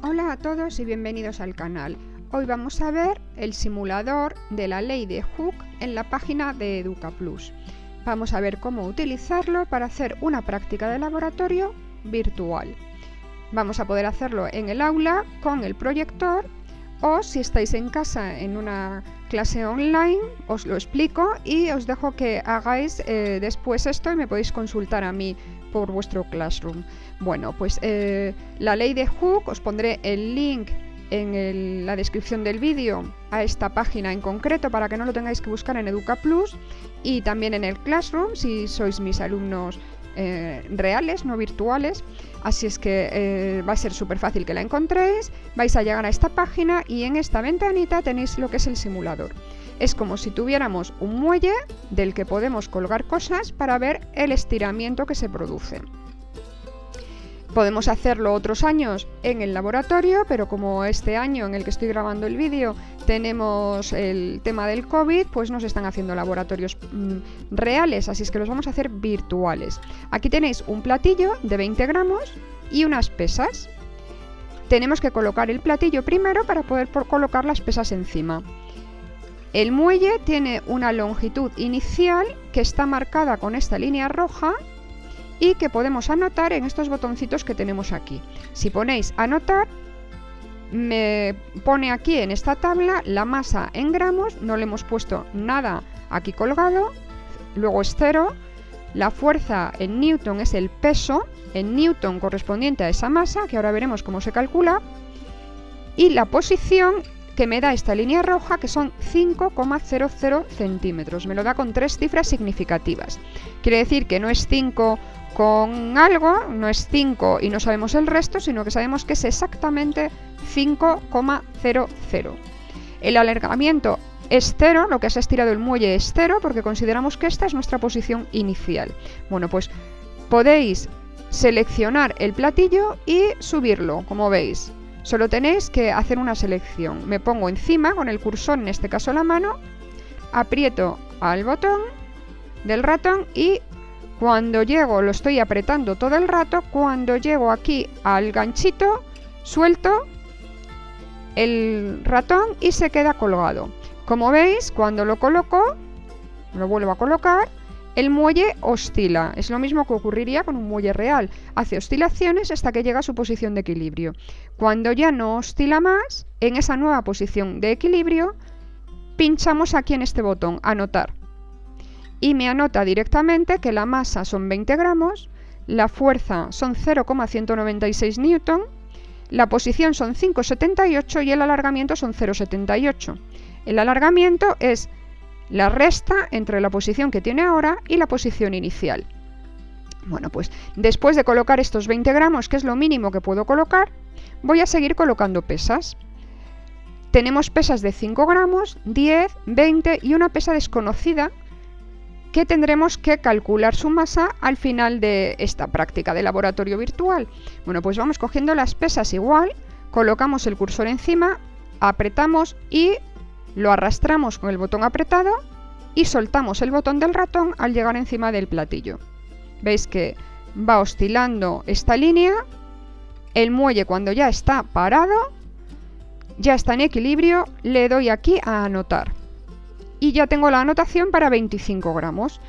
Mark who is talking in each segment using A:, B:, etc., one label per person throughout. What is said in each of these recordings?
A: Hola a todos y bienvenidos al canal. Hoy vamos a ver el simulador de la ley de Hooke en la página de EducaPlus. Vamos a ver cómo utilizarlo para hacer una práctica de laboratorio virtual. Vamos a poder hacerlo en el aula con el proyector o si estáis en casa en una clase online os lo explico y os dejo que hagáis después esto y me podéis consultar a mí por vuestro Classroom. Bueno, pues la ley de Hooke, os pondré el link en la descripción del vídeo a esta página en concreto para que no lo tengáis que buscar en EducaPlus y también en el Classroom si sois mis alumnos reales, no virtuales. Así es que va a ser súper fácil que la encontréis, vais a llegar a esta página y en esta ventanita tenéis lo que es el simulador. Es como si tuviéramos un muelle del que podemos colgar cosas para ver el estiramiento que se produce. Podemos hacerlo otros años en el laboratorio, pero como este año en el que estoy grabando el vídeo tenemos el tema del COVID, pues no se están haciendo laboratorios reales, así es que los vamos a hacer virtuales. Aquí tenéis un platillo de 20 gramos y unas pesas. Tenemos que colocar el platillo primero para poder colocar las pesas encima. El muelle tiene una longitud inicial que está marcada con esta línea roja y que podemos anotar en estos botoncitos que tenemos aquí. Si ponéis anotar, me pone aquí en esta tabla la masa en gramos, no le hemos puesto nada aquí colgado, luego es 0, la fuerza en newton es el peso en newton correspondiente a esa masa, que ahora veremos cómo se calcula, y la posición que me da esta línea roja, que son 5,00 centímetros. Me lo da con 3 cifras significativas. Quiere decir que no es 5 con algo, no es 5 y no sabemos el resto, sino que sabemos que es exactamente 5,00. El alargamiento es 0, lo que se ha estirado el muelle es 0, porque consideramos que esta es nuestra posición inicial. Bueno, pues podéis seleccionar el platillo y subirlo, como veis. Solo tenéis que hacer una selección. Me pongo encima con el cursor, en este caso la mano, aprieto al botón del ratón y cuando llego, lo estoy apretando todo el rato, cuando llego aquí al ganchito, suelto el ratón y se queda colgado. Como veis, cuando lo coloco, lo vuelvo a colocar, el muelle oscila. Es lo mismo que ocurriría con un muelle real. Hace oscilaciones hasta que llega a su posición de equilibrio. Cuando ya no oscila más, en esa nueva posición de equilibrio, pinchamos aquí en este botón, anotar. Y me anota directamente que la masa son 20 gramos, la fuerza son 0,196 newton, la posición son 5,78 y el alargamiento son 0,78. El alargamiento es la resta entre la posición que tiene ahora y la posición inicial. Bueno, pues después de colocar estos 20 gramos, que es lo mínimo que puedo colocar, voy a seguir colocando pesas. Tenemos pesas de 5 gramos, 10, 20 y una pesa desconocida que tendremos que calcular su masa al final de esta práctica de laboratorio virtual. Bueno, pues vamos cogiendo las pesas igual, colocamos el cursor encima, apretamos y lo arrastramos con el botón apretado y soltamos el botón del ratón al llegar encima del platillo. Veis que va oscilando esta línea, el muelle cuando ya está parado, ya está en equilibrio, le doy aquí a anotar. Y ya tengo la anotación para 25 gramos.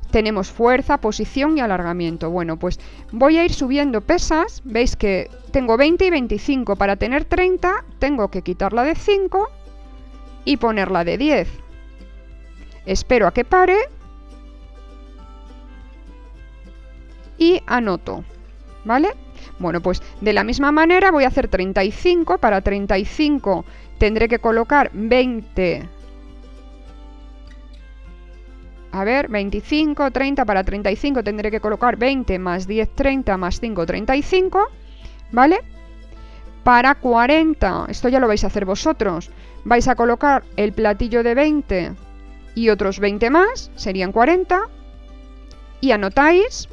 A: Tenemos fuerza, posición y alargamiento. Bueno, pues voy a ir subiendo pesas. Veis que tengo 20 y 25. Para tener 30 tengo que quitarla de 5 y ponerla de 10. Espero a que pare y anoto, ¿vale? Bueno, pues de la misma manera voy a hacer 35. Para 35 tendré que colocar 20. A ver, 25, 30, para 35 tendré que colocar 20 más 10, 30 más 5, 35, ¿vale? Para 40, esto ya lo vais a hacer vosotros, vais a colocar el platillo de 20 y otros 20 más, serían 40, y anotáis,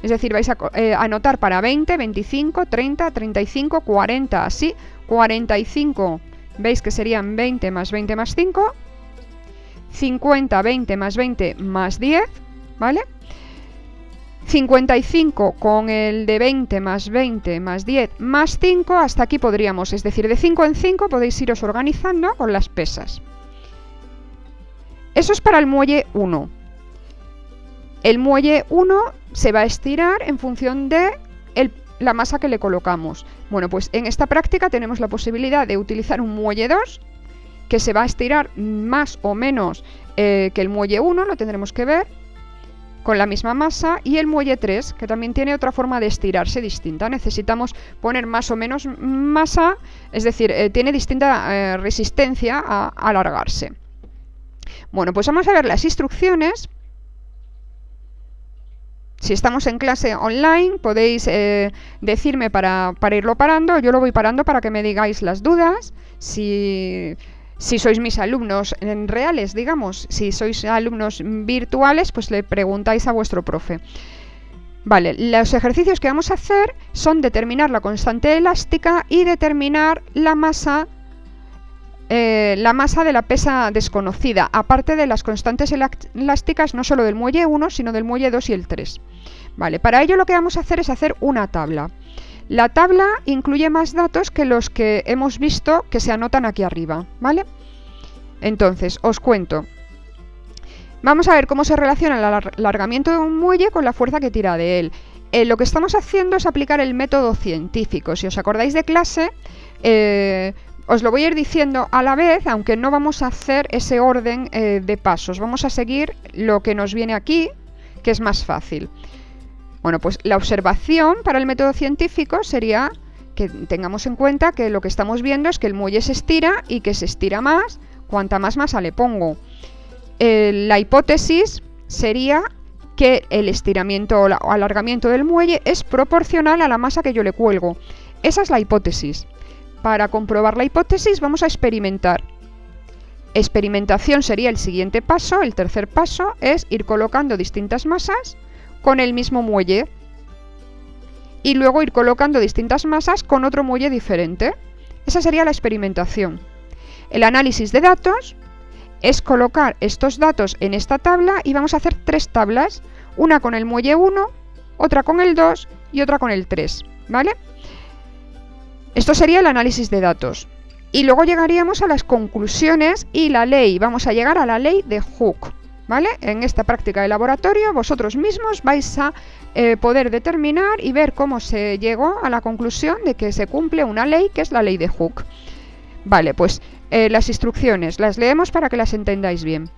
A: es decir, vais a anotar para 20, 25, 30, 35, 40, así, 45, veis que serían 20 más 20 más 5, 50, 20 más 20 más 10, ¿vale? 55 con el de 20 más 20 más 10 más 5, hasta aquí podríamos, es decir, de 5 en 5 podéis iros organizando con las pesas. Eso es para el muelle 1. El muelle 1 se va a estirar en función de la masa que le colocamos. Bueno, pues en esta práctica tenemos la posibilidad de utilizar un muelle 2 que se va a estirar más o menos que el muelle 1, lo tendremos que ver, con la misma masa, y el muelle 3, que también tiene otra forma de estirarse distinta. Necesitamos poner más o menos masa, es decir, tiene distinta resistencia a alargarse. Bueno, pues vamos a ver las instrucciones. Si estamos en clase online, podéis decirme para irlo parando. Yo lo voy parando para que me digáis las dudas. Si sois mis alumnos reales, digamos, si sois alumnos virtuales, pues le preguntáis a vuestro profe. Vale, los ejercicios que vamos a hacer son determinar la constante elástica y determinar la masa de la pesa desconocida, aparte de las constantes elásticas no solo del muelle 1, sino del muelle 2 y el 3. Vale, para ello lo que vamos a hacer es hacer una tabla. La tabla incluye más datos que los que hemos visto que se anotan aquí arriba, ¿vale? Entonces, os cuento. Vamos a ver cómo se relaciona el alargamiento de un muelle con la fuerza que tira de él. Lo que estamos haciendo es aplicar el método científico. Si os acordáis de clase, os lo voy a ir diciendo a la vez, aunque no vamos a hacer ese orden de pasos. Vamos a seguir lo que nos viene aquí, que es más fácil. Bueno, pues la observación para el método científico sería que tengamos en cuenta que lo que estamos viendo es que el muelle se estira y que se estira más cuanta más masa le pongo. La hipótesis sería que el estiramiento o alargamiento del muelle es proporcional a la masa que yo le cuelgo. Esa es la hipótesis. Para comprobar la hipótesis vamos a experimentar. Experimentación sería el siguiente paso. El tercer paso es ir colocando distintas masas con el mismo muelle y luego ir colocando distintas masas con otro muelle diferente. Esa sería la experimentación. El análisis de datos es colocar estos datos en esta tabla y vamos a hacer tres tablas, una con el muelle 1, otra con el 2 y otra con el 3, ¿vale? Esto sería el análisis de datos. Y luego llegaríamos a las conclusiones y la ley. Vamos a llegar a la ley de Hooke, ¿vale? En esta práctica de laboratorio vosotros mismos vais a poder determinar y ver cómo se llegó a la conclusión de que se cumple una ley que es la ley de Hooke. Vale, pues las instrucciones las leemos para que las entendáis bien.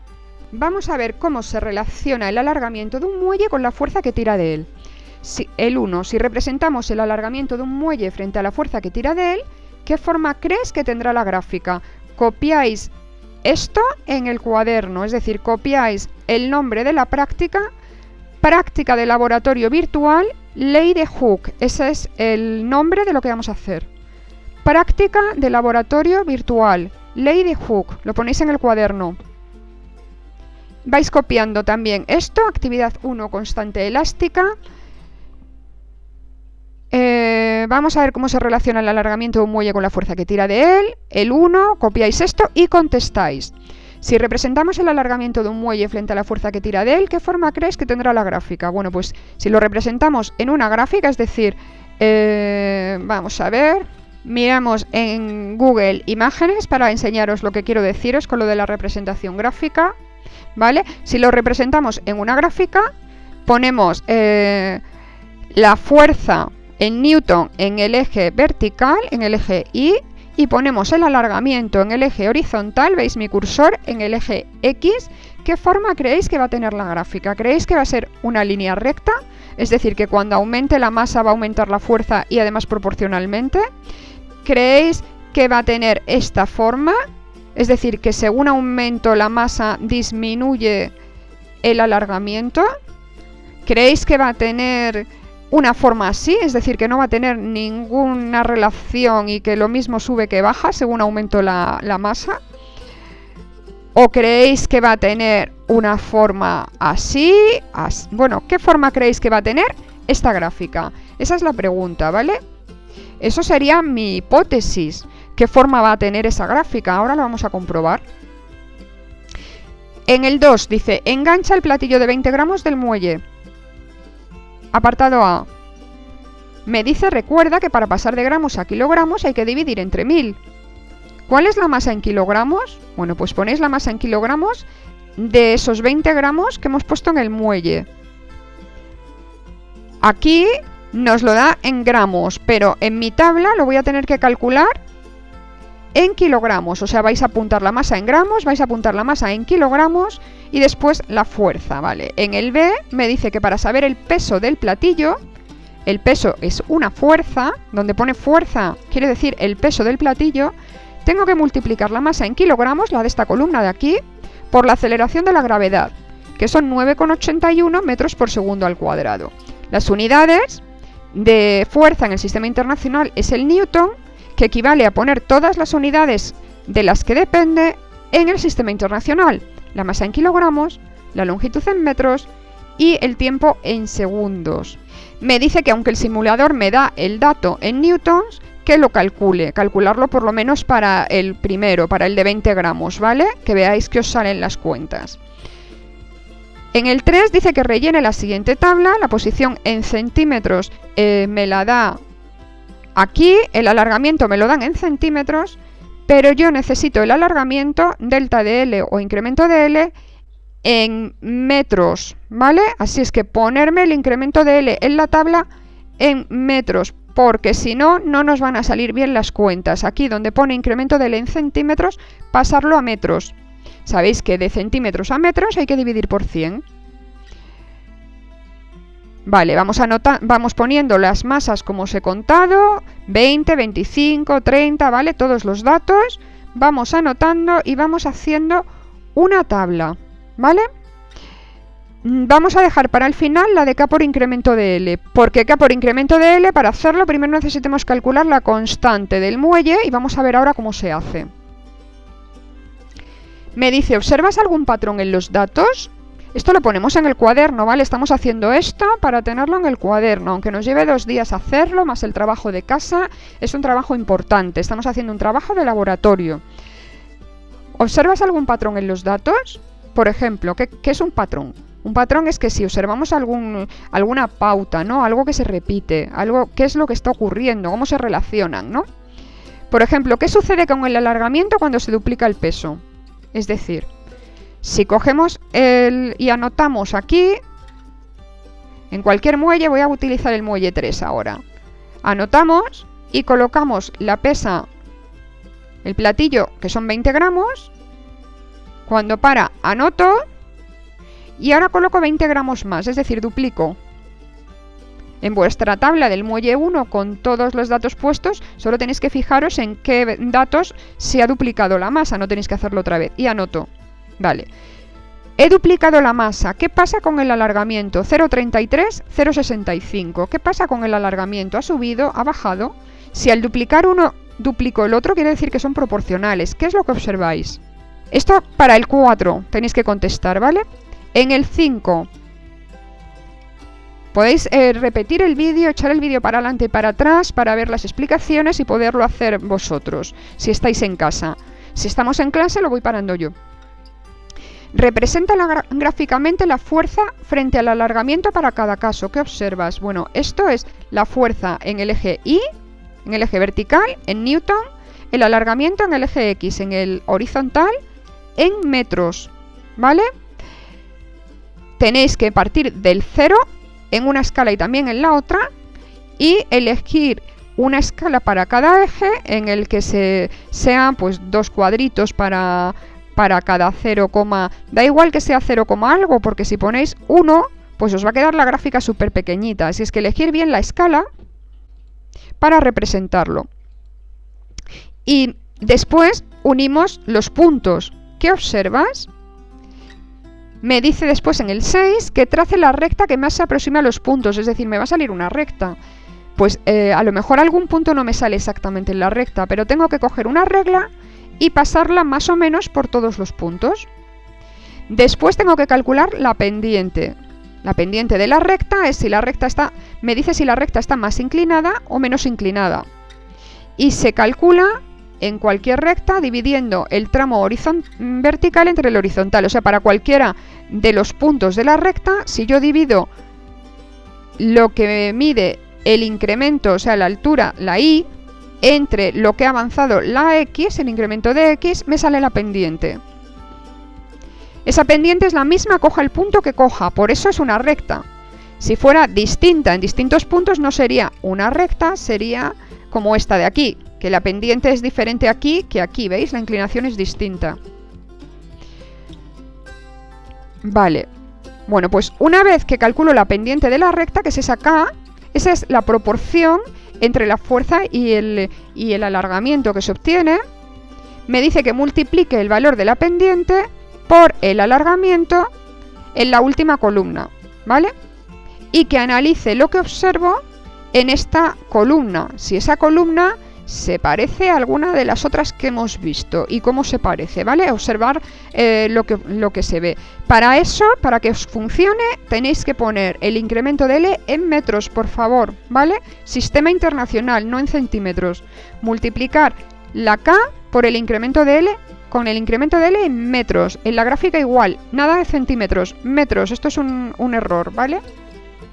A: Vamos a ver cómo se relaciona el alargamiento de un muelle con la fuerza que tira de él. El 1, si representamos el alargamiento de un muelle frente a la fuerza que tira de él, ¿qué forma crees que tendrá la gráfica? Copiáis esto en el cuaderno, es decir, copiáis el nombre de la práctica, práctica de laboratorio virtual, ley de Hooke. Ese es el nombre de lo que vamos a hacer. Práctica de laboratorio virtual, ley de Hooke. Lo ponéis en el cuaderno. Vais copiando también esto, actividad 1, constante elástica. Vamos a ver cómo se relaciona el alargamiento de un muelle con la fuerza que tira de él. El 1, copiáis esto y contestáis. Si representamos el alargamiento de un muelle frente a la fuerza que tira de él, ¿qué forma crees que tendrá la gráfica? Bueno, pues si lo representamos en una gráfica, es decir, vamos a ver, miramos en Google Imágenes para enseñaros lo que quiero deciros con lo de la representación gráfica, ¿vale? Si lo representamos en una gráfica, ponemos la fuerza en Newton en el eje vertical, en el eje Y, y ponemos el alargamiento en el eje horizontal, veis mi cursor, en el eje X. ¿Qué forma creéis que va a tener la gráfica? ¿Creéis que va a ser una línea recta? Es decir, que cuando aumente la masa va a aumentar la fuerza y además proporcionalmente. ¿Creéis que va a tener esta forma? Es decir, que según aumento la masa disminuye el alargamiento. ¿Creéis que va a tener una forma así? Es decir, que no va a tener ninguna relación y que lo mismo sube que baja según aumento la masa. ¿O creéis que va a tener una forma así? Bueno, ¿qué forma creéis que va a tener esta gráfica? Esa es la pregunta, ¿vale? Eso sería mi hipótesis. ¿Qué forma va a tener esa gráfica? Ahora lo vamos a comprobar. En el 2 dice, engancha el platillo de 20 gramos del muelle. Apartado A. Me dice, recuerda que para pasar de gramos a kilogramos hay que dividir entre 1000. ¿Cuál es la masa en kilogramos? Bueno, pues ponéis la masa en kilogramos de esos 20 gramos que hemos puesto en el muelle. Aquí nos lo da en gramos, pero en mi tabla lo voy a tener que calcular en kilogramos. O sea, vais a apuntar la masa en gramos, vais a apuntar la masa en kilogramos y después la fuerza, ¿vale? En el B me dice que para saber el peso del platillo, el peso es una fuerza, donde pone fuerza quiere decir el peso del platillo, tengo que multiplicar la masa en kilogramos, la de esta columna de aquí, por la aceleración de la gravedad, que son 9,81 metros por segundo al cuadrado. Las unidades de fuerza en el sistema internacional es el newton, que equivale a poner todas las unidades de las que depende en el sistema internacional. La masa en kilogramos, la longitud en metros y el tiempo en segundos. Me dice que aunque el simulador me da el dato en newtons, que lo calcularlo por lo menos para el primero, para el de 20 gramos, ¿vale? Que veáis que os salen las cuentas. En el 3 dice que rellene la siguiente tabla, la posición en centímetros me la da aquí, el alargamiento me lo dan en centímetros, pero yo necesito el alargamiento, delta de L o incremento de L, en metros, ¿vale? Así es que ponerme el incremento de L en la tabla en metros, porque si no, no nos van a salir bien las cuentas. Aquí donde pone incremento de L en centímetros, pasarlo a metros. Sabéis que de centímetros a metros hay que dividir por 100. Vale, vamos poniendo las masas como os he contado, 20, 25, 30, ¿vale? Todos los datos, vamos anotando y vamos haciendo una tabla, ¿vale? Vamos a dejar para el final la de K por incremento de L. ¿Por qué K por incremento de L? Para hacerlo primero necesitamos calcular la constante del muelle y vamos a ver ahora cómo se hace. Me dice, ¿observas algún patrón en los datos? Esto lo ponemos en el cuaderno, ¿vale? Estamos haciendo esto para tenerlo en el cuaderno, aunque nos lleve 2 días hacerlo, más el trabajo de casa, es un trabajo importante, estamos haciendo un trabajo de laboratorio. ¿Observas algún patrón en los datos? Por ejemplo, ¿qué es un patrón? Un patrón es que si observamos alguna pauta, ¿no? Algo que se repite, algo, ¿qué es lo que está ocurriendo? ¿Cómo se relacionan, ¿no? Por ejemplo, ¿qué sucede con el alargamiento cuando se duplica el peso? Es decir, si cogemos y anotamos aquí, en cualquier muelle, voy a utilizar el muelle 3 ahora. Anotamos y colocamos la pesa, el platillo, que son 20 gramos. Cuando para, anoto y ahora coloco 20 gramos más, es decir, duplico. En vuestra tabla del muelle 1 con todos los datos puestos, solo tenéis que fijaros en qué datos se ha duplicado la masa, no tenéis que hacerlo otra vez. Y anoto. Vale. He duplicado la masa. ¿Qué pasa con el alargamiento? 0,33, 0,65. ¿Qué pasa con el alargamiento? ¿Ha subido? ¿Ha bajado? Si al duplicar uno duplico el otro, quiere decir que son proporcionales. ¿Qué es lo que observáis? Esto para el 4 tenéis que contestar, ¿vale? En el 5 podéis repetir el vídeo, echar el vídeo para adelante y para atrás para ver las explicaciones y poderlo hacer vosotros, si estáis en casa. Si estamos en clase, lo voy parando yo. Representa gráficamente la fuerza frente al alargamiento para cada caso. ¿Qué observas? Bueno, esto es la fuerza en el eje Y, en el eje vertical, en newton, el alargamiento en el eje X, en el horizontal, en metros, ¿vale? Tenéis que partir del 0 en una escala y también en la otra y elegir una escala para cada eje en el que sean pues 2 cuadritos para cada 0, da igual que sea 0, algo, porque si ponéis 1, pues os va a quedar la gráfica súper pequeñita. Así es que elegir bien la escala para representarlo. Y después unimos los puntos. ¿Qué observas? Me dice después en el 6 que trace la recta que más se aproxima a los puntos, es decir, me va a salir una recta. Pues a lo mejor algún punto no me sale exactamente en la recta, pero tengo que coger una regla y pasarla más o menos por todos los puntos. Después tengo que calcular la pendiente. La pendiente de la recta es si la recta está, me dice si la recta está más inclinada o menos inclinada. Y se calcula en cualquier recta dividiendo el tramo vertical entre el horizontal. O sea, para cualquiera de los puntos de la recta, si yo divido lo que mide el incremento, o sea, la altura, la y, entre lo que ha avanzado la x, el incremento de x, me sale la pendiente. Esa pendiente es la misma, coja el punto que coja, por eso es una recta. Si fuera distinta en distintos puntos no sería una recta, sería como esta de aquí, que la pendiente es diferente aquí que aquí, ¿veis? La inclinación es distinta. Vale, bueno, pues una vez que calculo la pendiente de la recta, que es esa k, esa es la proporción entre la fuerza y el alargamiento que se obtiene. Me dice que multiplique el valor de la pendiente por el alargamiento en la última columna, ¿vale? Y que analice lo que observo en esta columna, si esa columna se parece a alguna de las otras que hemos visto y cómo se parece, ¿vale? Observar lo que se ve. Para eso, para que os funcione, tenéis que poner el incremento de L en metros, por favor, ¿vale? Sistema internacional, no en centímetros. Multiplicar la K por el incremento de L con el incremento de L en metros. En la gráfica igual, nada de centímetros, metros. Esto es un error, ¿vale?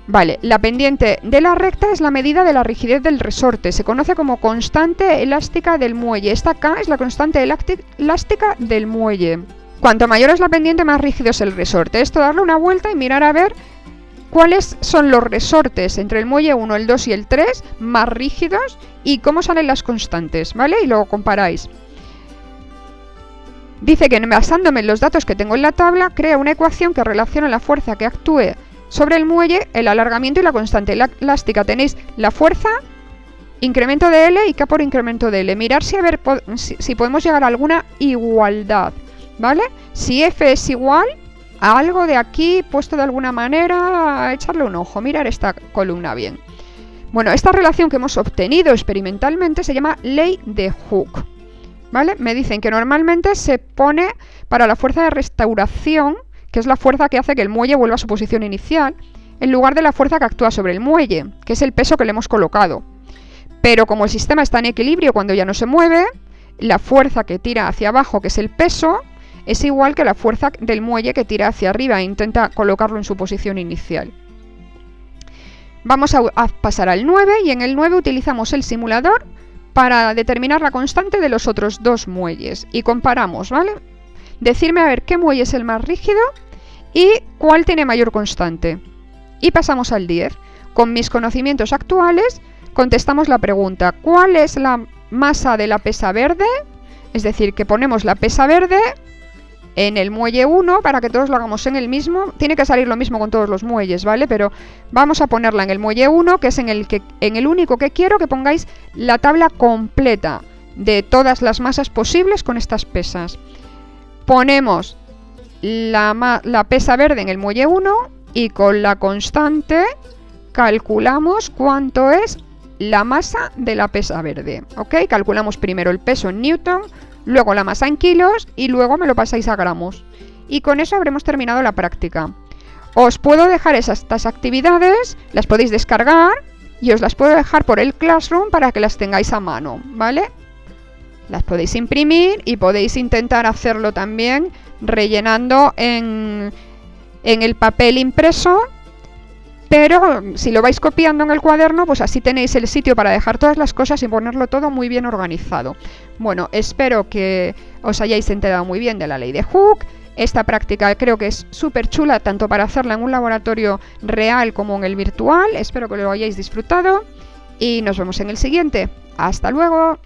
A: Vale, la pendiente de la recta es la medida de la rigidez del resorte. Se conoce como constante elástica del muelle. Esta K es la constante elástica del muelle. Cuanto mayor es la pendiente, más rígido es el resorte. Esto, darle una vuelta y mirar a ver cuáles son los resortes entre el muelle 1, el 2 y el 3 más rígidos y cómo salen las constantes, ¿vale? Y luego comparáis. Dice que basándome en los datos que tengo en la tabla, crea una ecuación que relaciona la fuerza que actúe sobre el muelle, el alargamiento y la constante elástica. Tenéis la fuerza, incremento de L y K por incremento de L. Mirar si, a ver, si podemos llegar a alguna igualdad, ¿vale? Si F es igual a algo de aquí, puesto de alguna manera, echarle un ojo, mirar esta columna bien. Bueno, esta relación que hemos obtenido experimentalmente se llama ley de Hooke, ¿vale? Me dicen que normalmente se pone para la fuerza de restauración, que es la fuerza que hace que el muelle vuelva a su posición inicial, en lugar de la fuerza que actúa sobre el muelle, que es el peso que le hemos colocado. Pero como el sistema está en equilibrio cuando ya no se mueve, la fuerza que tira hacia abajo, que es el peso, es igual que la fuerza del muelle que tira hacia arriba e intenta colocarlo en su posición inicial. Vamos a pasar al 9 y en el 9 utilizamos el simulador para determinar la constante de los otros dos muelles y comparamos, ¿vale? Decirme a ver qué muelle es el más rígido y cuál tiene mayor constante. Y pasamos al 10. Con mis conocimientos actuales contestamos la pregunta: ¿cuál es la masa de la pesa verde? Es decir, que ponemos la pesa verde en el muelle 1 para que todos lo hagamos en el mismo. Tiene que salir lo mismo con todos los muelles, ¿vale? Pero vamos a ponerla en el muelle 1, que es en el único que quiero que pongáis la tabla completa de todas las masas posibles con estas pesas. Ponemos la pesa verde en el muelle 1 y con la constante calculamos cuánto es la masa de la pesa verde, ¿ok? Calculamos primero el peso en newton, luego la masa en kilos y luego me lo pasáis a gramos. Y con eso habremos terminado la práctica. Os puedo dejar estas actividades, las podéis descargar y os las puedo dejar por el Classroom para que las tengáis a mano, ¿vale? Las podéis imprimir y podéis intentar hacerlo también rellenando en el papel impreso, pero si lo vais copiando en el cuaderno, pues así tenéis el sitio para dejar todas las cosas y ponerlo todo muy bien organizado. Bueno, espero que os hayáis enterado muy bien de la ley de Hooke. Esta práctica creo que es súper chula, tanto para hacerla en un laboratorio real como en el virtual. Espero que lo hayáis disfrutado y nos vemos en el siguiente. ¡Hasta luego!